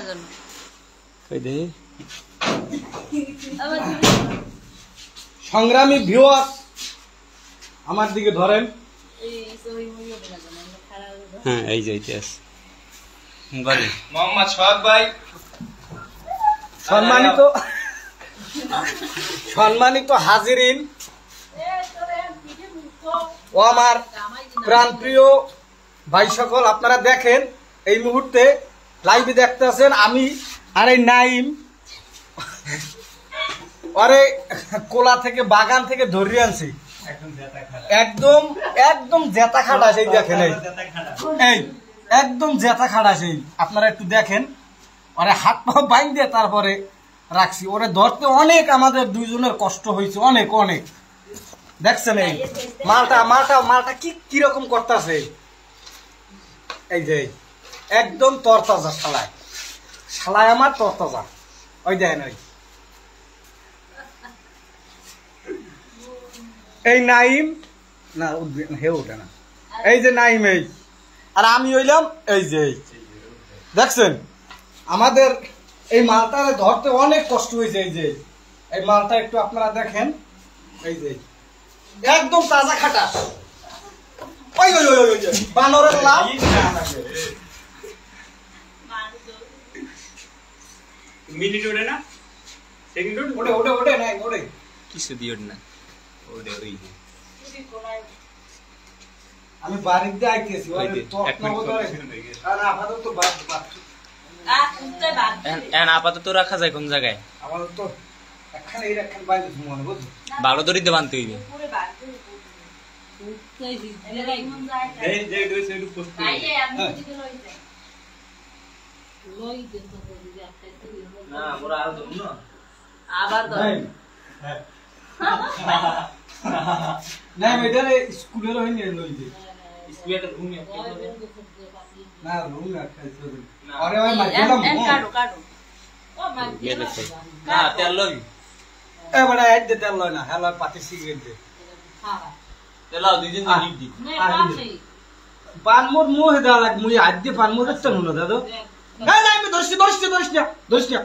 জানো কই দে সংগ্রামী ভিউয়ার আমার দিকে ধরেন হ্যাঁ এই যাইতে আছে বাড়ি মোহাম্মদ সোহাগ ভাই সম্মানিত সম্মানিত হাজিরিন ও আমার প্রাণপ্রিয় ভাই সকল, আপনারা দেখেন এই মুহূর্তে লাইভে দেখতে আছেন আমি আর এই নাইম আরে কোলা থেকে বাগান থেকে ধরিয়ে আনছি একদম একদম জেতা খাটা সেই দেখেন এই একদম জেতা খাটা সেই আপনারা একটু দেখেন আরে হাত পা বাইন্ধে তারপরে রাখছি ওরে ধরতে অনেক আমাদের দুইজনের কষ্ট হয়েছে অনেক অনেক দেখছেন এই মালটা মালটা মালটা কি কিরকম করতেছে এই যে একদম তরতাজা শালায় শালায় আমার তরতাজা ওই দেখেন ওই এই নাইম না হে ওঠে না এই যে নাইম এই আর আমি হইলাম এই যে দেখছেন আমাদের এই মালটারে ধরতে অনেক কষ্ট হয়েছে এই যে এই মালটা একটু আপনারা দেখেন এই যে একদম তাজা খাটা ওই ওই ওই ওই বানরের লাভ মিনিট ওঠে না সেকেন্ড ওঠে ওঠে ওঠে নাই ওঠে কিছু দিও না ওঠে ওই আমি বাড়ির দিয়ে আইতেছি ওই টক না বদলে আর আপাতত বাদ বাদ আপাতত রাখা যায় কোন জায়গায় আমাদের তো একখানে এই একখানে বাইরে মনে বুঝছো ভালো দড়িতে বানতে হইবে আবার না এটা স্কুলের হয়নি লইতে না রুম না খাইছো আরে ভাই মারলাম কাটো কাটো ও না তেল লই এ বড় আইড দে তেল লয় না হেলা পাতি সিগারেট দে হ্যাঁ তেলাও দুইজন হিট দি পান মোর মুহ দা লাগ মুই আইড দে পান মোর দেখছ না দাদা না না আমি দোষটা